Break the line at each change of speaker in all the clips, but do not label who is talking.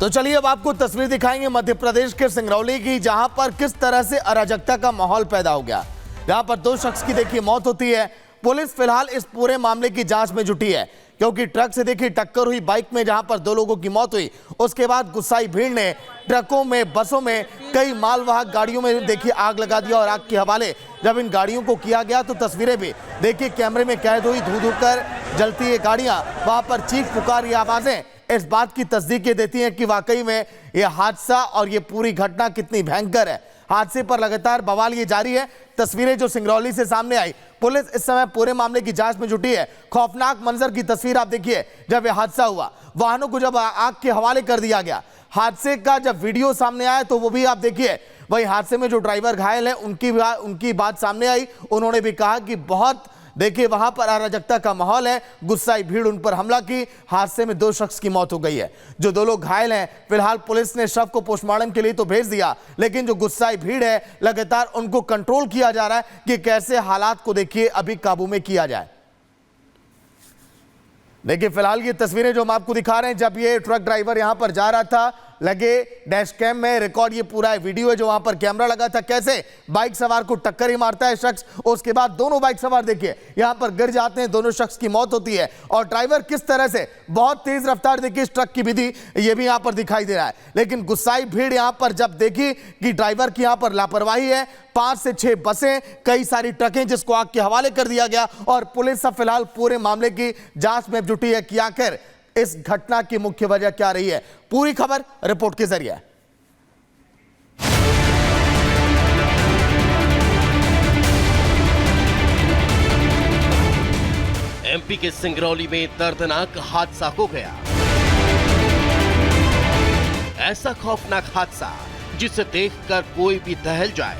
तो चलिए अब आपको तस्वीर दिखाएंगे मध्य प्रदेश के सिंगरौली की, जहां पर किस तरह से अराजकता का माहौल पैदा हो गया। यहां पर 2 शख्स की देखिए मौत होती है। पुलिस फिलहाल इस पूरे मामले की जांच में जुटी है, क्योंकि ट्रक से देखिए टक्कर हुई बाइक में, जहां पर 2 लोगों की मौत हुई। उसके बाद गुस्साई भीड़ ने ट्रकों में, बसों में, कई मालवाहक गाड़ियों में देखिए आग लगा दिया। और आग के हवाले जब इन गाड़ियों को किया गया तो तस्वीरें भी देखिए कैमरे में कैद हुई। धू धू कर जलती ये गाड़ियां, वहां पर चीख पुकार, ये आवाजें इस बात की तस्दीक देती हैं कि वाकई में यह हादसा और ये पूरी घटना कितनी भयंकर है। हादसे पर लगातार बवाल ये जारी है। तस्वीरें जो सिंगरौली से सामने आई, पुलिस इस समय पूरे मामले की जांच में जुटी है। खौफनाक मंजर की तस्वीर आप देखिए, जब यह हादसा हुआ, वाहनों को जब आग के हवाले कर दिया गया। हादसे का जब वीडियो सामने आया तो वो भी आप देखिए। वही हादसे में जो ड्राइवर घायल है उनकी बात सामने आई। उन्होंने भी कहा कि बहुत देखिए वहां पर अराजकता का माहौल है, गुस्साई भीड़ उन पर हमला की। हादसे में 2 शख्स की मौत हो गई है। जो 2 लोग घायल हैं, फिलहाल पुलिस ने शव को पोस्टमार्टम के लिए तो भेज दिया, लेकिन जो गुस्साई भीड़ है लगातार उनको कंट्रोल किया जा रहा है कि कैसे हालात को देखिए अभी काबू में किया जाए। देखिए फिलहाल ये तस्वीरें जो हम आपको दिखा रहे हैं, जब ये ट्रक ड्राइवर यहां पर जा रहा था, लगे डैश कैम में रिकॉर्ड ये पूरा वीडियो है जो वहां पर कैमरा लगा था, कैसे बाइक सवार को टक्कर ही मारता है शख्स। उसके बाद दोनों बाइक सवार देखिए यहां पर गिर जाते हैं, दोनों शख्स की मौत होती है। और ड्राइवर किस तरह से बहुत तेज रफ्तार देखिए इस ट्रक की भी थी, ये भी यहां पर दिखाई दे रहा है। लेकिन गुस्साई भीड़ यहां पर जब देखी कि ड्राइवर की यहां पर लापरवाही है, 5 से 6 बसें, कई सारी ट्रकें जिसको आग के हवाले कर दिया गया। और पुलिस अब फिलहाल पूरे मामले की जांच में जुटी है कि आखिर इस घटना की मुख्य वजह क्या रही है। पूरी खबर रिपोर्ट के जरिए।
एमपी के सिंगरौली में दर्दनाक हादसा हो गया। ऐसा खौफनाक हादसा जिसे देखकर कोई भी दहल जाए।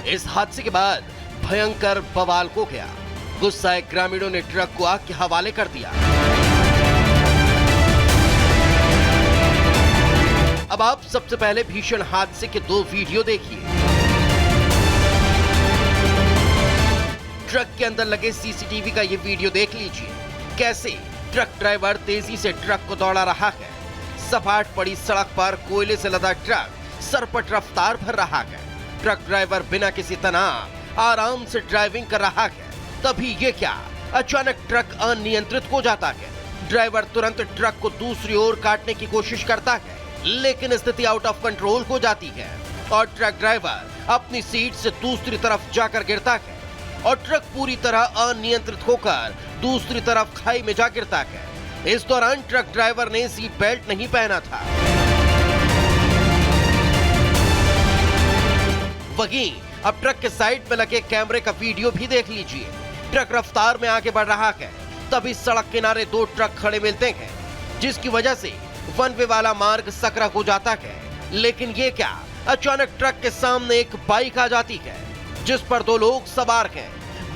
इस हादसे के बाद भयंकर बवाल हो गया। गुस्साए ग्रामीणों ने ट्रक को आग के हवाले कर दिया। अब आप सबसे पहले भीषण हादसे के 2 वीडियो देखिए। ट्रक के अंदर लगे सीसीटीवी का ये वीडियो देख लीजिए, कैसे ट्रक ड्राइवर तेजी से ट्रक को दौड़ा रहा है। सपाट पड़ी सड़क पर कोयले से लदा ट्रक सरपट रफ्तार भर रहा है। ट्रक ड्राइवर बिना किसी तनाव आराम से ड्राइविंग कर रहा है। तभी ये क्या, अचानक ट्रक अनियंत्रित हो जाता है। ड्राइवर तुरंत ट्रक को दूसरी ओर काटने की कोशिश करता है, लेकिन स्थिति आउट ऑफ कंट्रोल हो जाती है और ट्रक ड्राइवर अपनी सीट से दूसरी तरफ जाकर गिरता है और ट्रक पूरी तरह अनियंत्रित होकर दूसरी तरफ खाई में जा गिरता है। इस दौरान ट्रक ड्राइवर ने सीट बेल्ट नहीं पहना था। वहीं अब ट्रक के साइड में लगे कैमरे का वीडियो भी देख लीजिए। ट्रक रफ्तार में आगे बढ़ रहा है, तभी सड़क किनारे 2 ट्रक खड़े मिलते हैं, जिसकी वजह से वन वे वाला मार्ग सकरा हो जाता है। लेकिन ये क्या, अचानक ट्रक के सामने एक बाइक आ जाती है, जिस पर 2 लोग सवार हैं।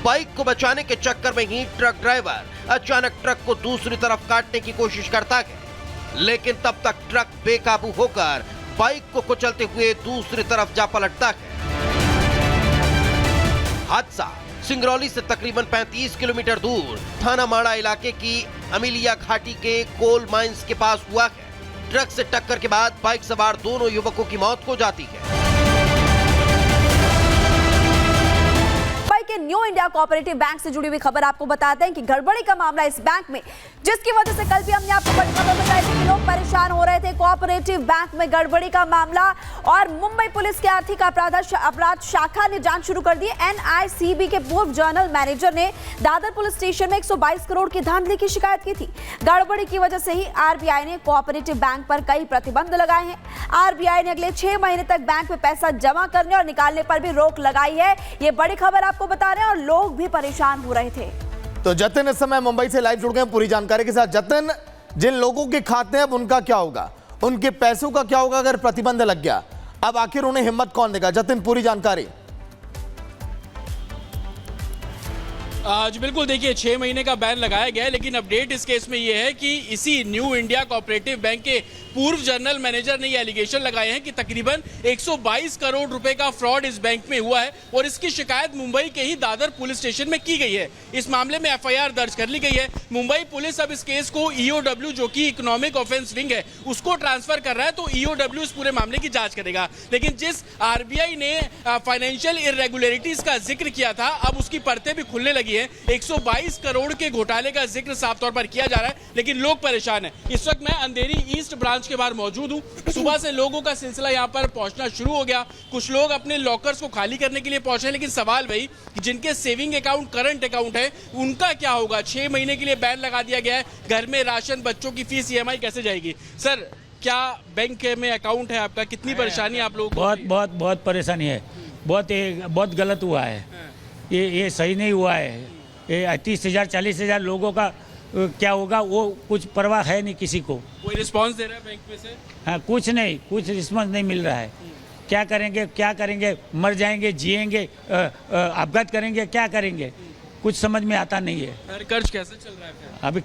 बाइक को बचाने के चक्कर में ही ट्रक ड्राइवर अचानक ट्रक को दूसरी तरफ काटने की कोशिश करता है, लेकिन तब तक ट्रक बेकाबू होकर बाइक को कुचलते हुए दूसरी तरफ जा पलटता है। हादसा सिंगरौली से तकरीबन 35 किलोमीटर दूर थाना माड़ा इलाके की अमीलिया घाटी के कोल माइंस के पास हुआ है। ट्रक से टक्कर के बाद बाइक सवार दोनों युवकों की मौत हो जाती है।
के न्यू इंडिया कोऑपरेटिव बैंक से जुड़ी हुई खबर आपको बताते हैं कि गड़बड़ी का मामला इस बैंक में, जिसकी वजह से कल भी हमने आपको बड़ी खबर बताई थी कि लोग परेशान हो रहे थे। कोऑपरेटिव बैंक में गड़बड़ी का मामला और मुंबई पुलिस के आर्थिक अपराध शाखा ने जांच शुरू कर दी। एनआईसीबी के पूर्व जनरल मैनेजर ने दादर पुलिस स्टेशन में 122 करोड़ की धांधली की शिकायत की थी। गड़बड़ी की वजह से ही आरबीआई ने कोऑपरेटिव बैंक पर कई प्रतिबंध लगाए हैं। आरबीआई ने अगले 6 महीने तक बैंक में पैसा जमा करने और निकालने पर भी रोक लगाई है। ये बड़ी खबर आपको बता रहे हैं और लोग भी परेशान हो रहे थे।
तो जतिन इस समय मुंबई से लाइव जुड़ गए पूरी जानकारी के साथ। जतिन, जिन लोगों के खाते हैं अब उनका क्या होगा, उनके पैसों का क्या होगा अगर प्रतिबंध लग गया? अब आखिर उन्हें हिम्मत कौन देगा? जतिन, पूरी जानकारी।
जी बिल्कुल, देखिए 6 महीने का बैन लगाया गया है, लेकिन अपडेट इस केस में ये है कि इसी न्यू इंडिया कोऑपरेटिव बैंक के पूर्व जनरल मैनेजर ने ये एलिगेशन लगाए हैं कि तकरीबन 122 करोड़ रुपए का फ्रॉड इस बैंक में हुआ है और इसकी शिकायत मुंबई के ही दादर पुलिस स्टेशन में की गई है। इस मामले में एफआईआर दर्ज कर ली गई है। मुंबई पुलिस अब इस केस को ईओडब्ल्यू, जो कि इकोनॉमिक ऑफेंस विंग है, उसको ट्रांसफर कर रहा है, तो ईओडब्ल्यू इस पूरे मामले की जांच करेगा। लेकिन जिस आरबीआई ने फाइनेंशियल इरेगुलरिटीज का जिक्र किया था, अब उसकी परतें भी खुलने लगी है। 122 करोड़ के घोटाले का जिक्र साफ तौर पर किया जा रहा है, लेकिन लोग परेशान हैं। इस वक्त मैं अंधेरी ईस्ट ब्रांच के बाहर मौजूद हूं। सुबह से लोगों का सिलसिला यहां पर पहुंचना शुरू हो गया। कुछ लोग अपने लॉकर्स को खाली करने के लिए पहुंचे, लेकिन सवाल वही कि जिनके सेविंग अकाउंट, करंट अकाउंट है, उनका क्या होगा? 6 महीने के लिए बैन लगा दिया गया है। घर में राशन, बच्चों की फीस, ईएमआई कैसे जाएगी? सर, क्या बैंक में अकाउंट है आपका? कितनी परेशानी आप लोगों को?
बहुत परेशानी है। बहुत गलत हुआ है। ये सही नहीं हुआ है। ये 30,000 40,000 लोगों का क्या होगा, वो कुछ परवाह है नहीं किसी को।
कोई रिस्पांस दे रहा है बैंक में से?
हाँ, कुछ रिस्पॉन्स नहीं मिल रहा है। क्या करेंगे? मर जाएंगे, जिएंगे, अपघात करेंगे, क्या करेंगे? कुछ समझ में आता नहीं है।
सर, कर्ज कैसे चल रहा है फिर?
अभी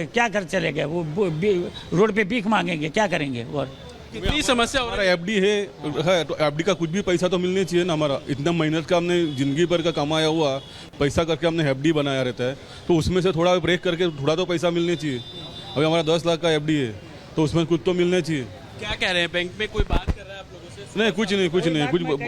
क्या कर चलेगा? वो रोड पे भीख मांगेंगे, क्या करेंगे? और
कितनी समस्या हो रही
हमारा एफडी है तो एफडी का कुछ भी पैसा तो मिलना चाहिए ना। हमारा इतना मेहनत का हमने जिंदगी भर का कमाया हुआ पैसा करके हमने एफडी बनाया रहता है, तो उसमें से थोड़ा ब्रेक करके थोड़ा तो पैसा मिलना चाहिए। अभी हमारा 10 लाख का एफडी है, तो उसमें कुछ तो मिलना चाहिए।
क्या कह रहे हैं? बैंक में कोई बात कर रहा है आप लोगों से?
नहीं, कुछ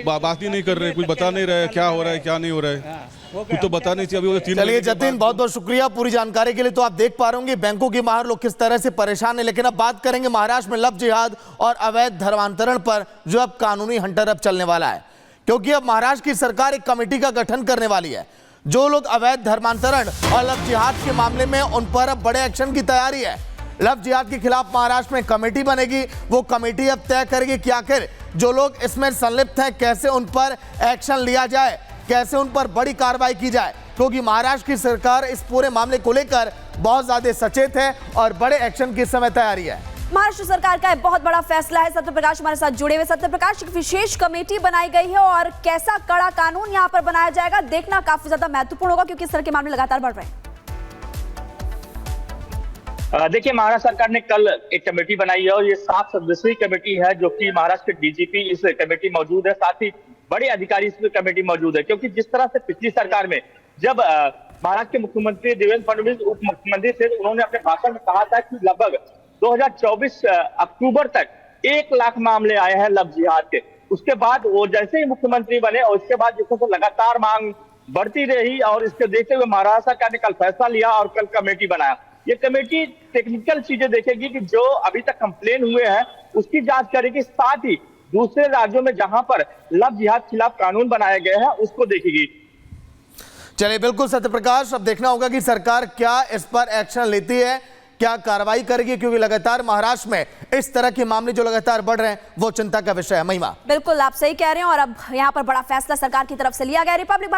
बात ही नहीं कर रहे, कुछ बता नहीं रहे क्या हो रहा है क्या नहीं हो रहा है, कुछ तो बता नहीं चाहिए। अभी 3
चलिए जतिन, बहुत बहुत शुक्रिया पूरी जानकारी के लिए। तो आप देख पा रहे होंगे बैंकों के बाहर लोग किस तरह से परेशान हैं। लेकिन अब बात करेंगे महाराष्ट्र में लव जिहाद और अवैध धर्मांतरण पर, जो अब कानूनी हंटर अब चलने वाला है, क्योंकि अब महाराष्ट्र की सरकार एक कमेटी का गठन करने वाली है। जो लोग अवैध धर्मांतरण और लव जिहाद के मामले में, उन पर अब बड़े एक्शन की तैयारी है। लव जिहाद के खिलाफ महाराष्ट्र में कमेटी बनेगी। वो कमेटी अब तय करेगी कि आखिर जो लोग इसमें संलिप्त हैं, कैसे उन पर एक्शन लिया जाए, कैसे उन पर बड़ी कार्रवाई की जाए, क्योंकि महाराष्ट्र की सरकार इस पूरे मामले को लेकर बहुत ज्यादा सचेत है और बड़े एक्शन की समय तैयारी है।
महाराष्ट्र सरकार का एक बहुत बड़ा फैसला है। सत्यप्रकाश हमारे साथ जुड़े हुए। सत्यप्रकाश, एक विशेष कमेटी बनाई गई है और कैसा कड़ा कानून यहां पर बनाया जाएगा, देखना काफी ज्यादा महत्वपूर्ण होगा, क्योंकि इस तरह के मामले लगातार बढ़ रहे हैं।
देखिए, महाराष्ट्र सरकार ने कल एक कमेटी बनाई है और ये 7 सदस्यीय कमेटी है, जो कि महाराष्ट्र के डीजीपी इस कमेटी मौजूद है, साथ ही बड़े अधिकारी इस कमेटी मौजूद है। क्योंकि जिस तरह से पिछली सरकार में जब महाराष्ट्र के मुख्यमंत्री देवेंद्र फडणवीस उप मुख्यमंत्री थे, उन्होंने अपने भाषण में कहा था कि लगभग 2024 अक्टूबर तक 1 लाख मामले आए हैं लव जिहाद के। उसके बाद वो जैसे ही मुख्यमंत्री बने और उसके बाद जिससे लगातार मांग बढ़ती रही, और इसको देखते हुए महाराष्ट्र सरकार ने कल फैसला लिया और कल कमेटी बनाया। ये कमेटी टेक्निकल चीजें देखेगी कि जो अभी तक कंप्लेन हुए हैं उसकी जांच करेगी, साथ ही दूसरे राज्यों में जहां पर लव जिहाद खिलाफ कानून बनाए गए हैं उसको देखेगी।
चलिए, बिल्कुल सत्यप्रकाश, अब देखना होगा कि सरकार क्या इस पर एक्शन लेती है, क्या कार्रवाई करेगी, क्योंकि लगातार महाराष्ट्र में इस तरह के मामले जो लगातार बढ़ रहे हैं वो चिंता का विषय है। महिमा,
बिल्कुल आप सही कह रहे हैं, और अब यहाँ पर बड़ा फैसला सरकार की तरफ से लिया गया। रिपब्लिक